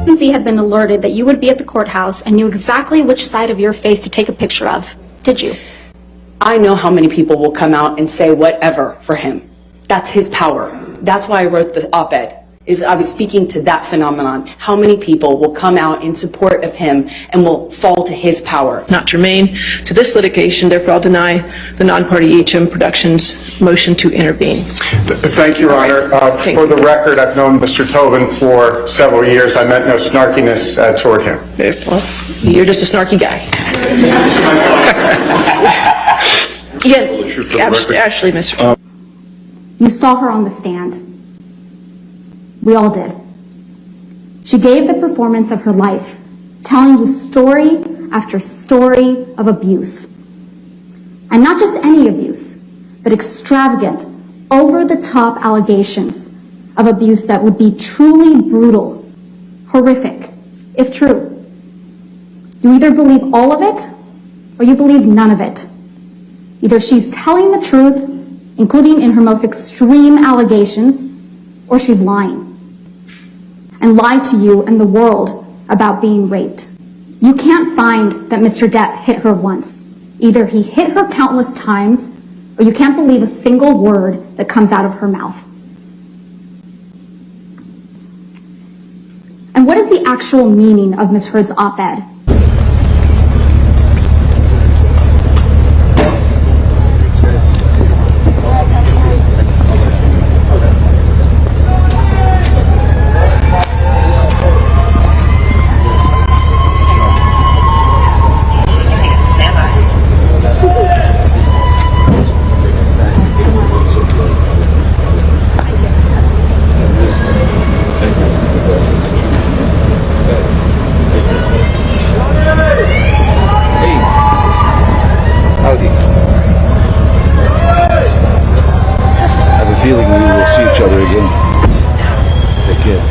TMZ had been alerted that you would be at the courthouse and knew exactly which side of your face to take a picture of, did you? I know how many people will come out and say whatever for him. That's his power. That's why I wrote the op-ed. I was speaking to that phenomenon. How many people will come out in support of him and will fall to his power? Not germane to this litigation, therefore I'll deny the non-party HM Productions motion to intervene. Thank you, Your Honor. For the record, I've known Mr. Tobin for several years. I meant no snarkiness toward him. Well, you're just a snarky guy. Yeah, Ashley, Mr. You saw her on the stand. We all did. She gave the performance of her life, telling you story after story of abuse. And not just any abuse, but extravagant, over-the-top allegations of abuse that would be truly brutal, horrific, if true. You either believe all of it, or you believe none of it. Either she's telling the truth, including in her most extreme allegations, or she's lying. And lied to you and the world about being raped. You can't find that Mr. Depp hit her once. Either he hit her countless times, or you can't believe a single word that comes out of her mouth. And what is the actual meaning of Ms. Heard's op-ed? Feeling we will see each other again. Take care.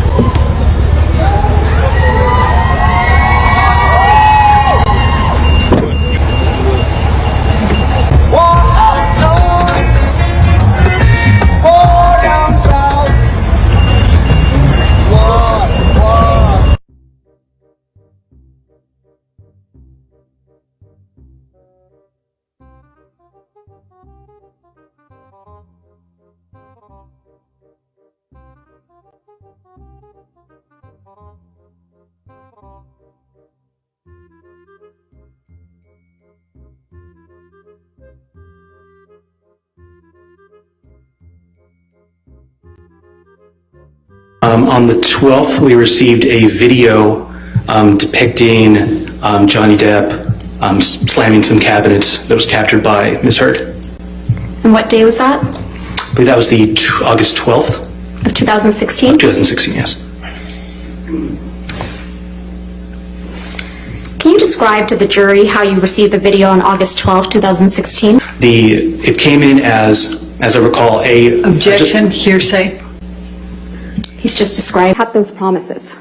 On the 12th, we received a video depicting Johnny Depp slamming some cabinets that was captured by Ms. Heard. And what day was that? I believe that was the August 12th. Of 2016? Of 2016, yes. Can you describe to the jury how you received the video on August 12, 2016? It came in as I recall, a... Objection, hearsay. He's just described those promises.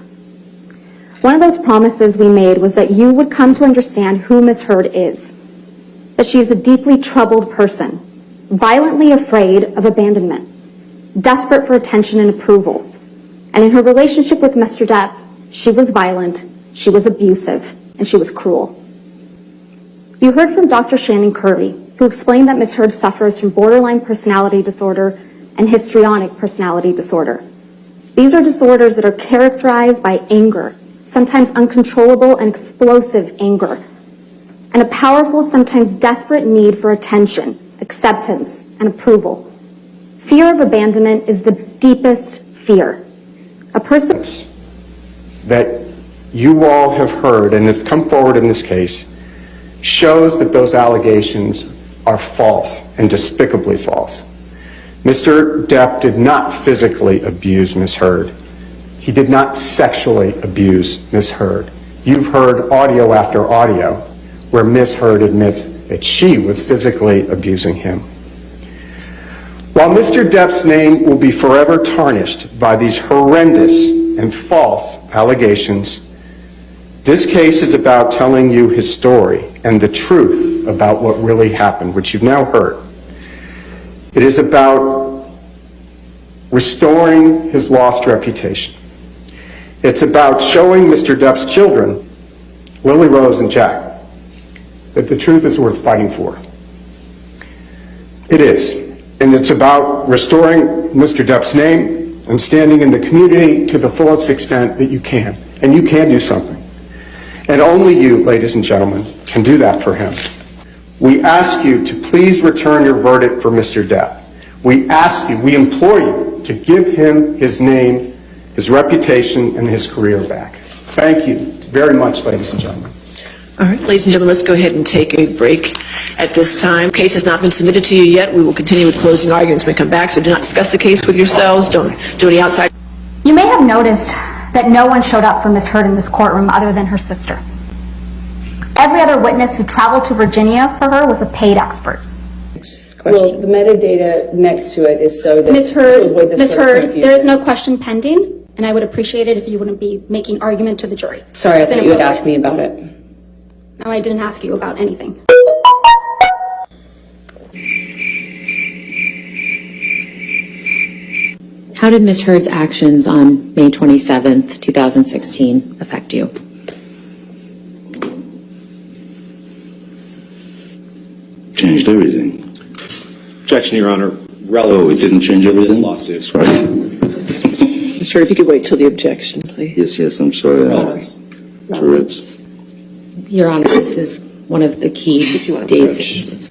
One of those promises we made was that you would come to understand who Ms. Heard is. That she is a deeply troubled person, violently afraid of abandonment, desperate for attention and approval. And in her relationship with Mr. Depp, she was violent, she was abusive, and she was cruel. You heard from Dr. Shannon Curry, who explained that Ms. Heard suffers from borderline personality disorder and histrionic personality disorder. These are disorders that are characterized by anger, sometimes uncontrollable and explosive anger, and a powerful, sometimes desperate need for attention, acceptance, and approval. Fear of abandonment is the deepest fear. A person that you all have heard, and it's come forward in this case, shows that those allegations are false and despicably false. Mr. Depp did not physically abuse Ms. Heard. He did not sexually abuse Ms. Heard. You've heard audio after audio where Ms. Heard admits that she was physically abusing him. While Mr. Depp's name will be forever tarnished by these horrendous and false allegations, this case is about telling you his story and the truth about what really happened, which you've now heard. It is about restoring his lost reputation. It's about showing Mr. Depp's children, Lily Rose and Jack, that the truth is worth fighting for. It is. And it's about restoring Mr. Depp's name and standing in the community to the fullest extent that you can. And you can do something. And only you, ladies and gentlemen, can do that for him. We ask you to please return your verdict for Mr. Depp. We ask you, we implore you to give him his name, his reputation, and his career back. Thank you very much, ladies and gentlemen. All right, ladies and gentlemen, let's go ahead and take a break at this time. The case has not been submitted to you yet. We will continue with closing arguments when we come back, so do not discuss the case with yourselves. Don't do any outside. You may have noticed that no one showed up for Ms. Heard in this courtroom other than her sister. Every other witness who traveled to Virginia for her was a paid expert. Well, the metadata next to it is so that Ms. to Heard, avoid this Ms. sort of Heard, confusion. there is no question pending, and I would appreciate it if you wouldn't be making argument to the jury. Sorry, I thought you had asked me about it. No, I didn't ask you about anything. How did Ms. Heard's actions on May 27th, 2016 affect you? Changed everything. Objection, Your Honor. Oh, it didn't change to this everything? lawsuit. Right. Mr. Heard, if you could wait till the objection, please. Yes, I'm sorry. Relevance. Tourette's. Your Honor, this is one of the key dates.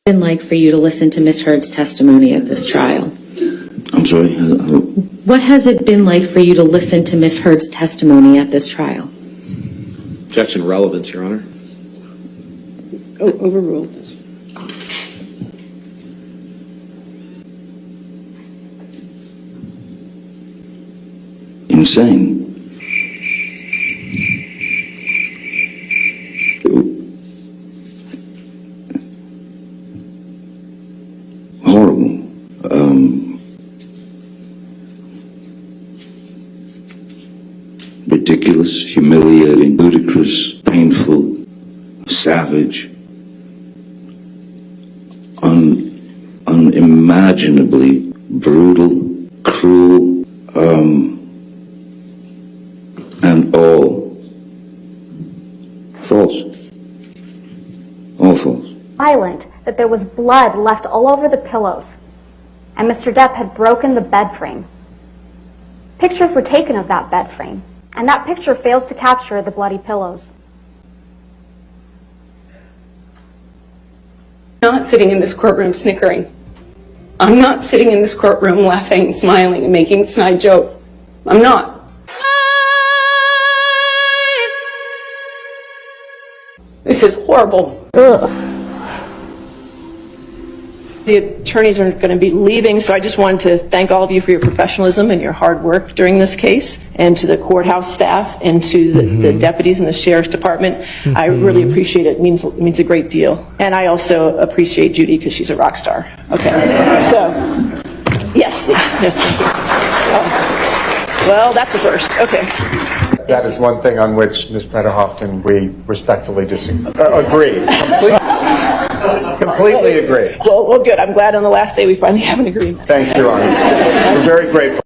Been like for you to listen to Ms. Heard's testimony at this trial? I'm sorry. What has it been like for you to listen to Ms. Heard's testimony at this trial? Objection, relevance, Your Honor. Overruled. Insane. Horrible. Ridiculous, humiliating, ludicrous, painful, savage, unimaginably brutal, cruel, and all false. All false. Violent that there was blood left all over the pillows, and Mr. Depp had broken the bed frame. Pictures were taken of that bed frame, and that picture fails to capture the bloody pillows. I'm not sitting in this courtroom snickering. I'm not sitting in this courtroom laughing, smiling, and making snide jokes. I'm not. This is horrible. Ugh. The attorneys are going to be leaving, so I just wanted to thank all of you for your professionalism and your hard work during this case, and to the courthouse staff and to the deputies in the sheriff's department. I really appreciate it. It means a great deal. And I also appreciate Judy because she's a rock star. Okay. So, yes. Thank you. Well, that's a first. Okay. That is one thing on which, Ms. Preda-Hofton, we respectfully agree. Completely agree. Well, good. I'm glad on the last day we finally have an agreement. Thank you, Your Honor. We're very grateful.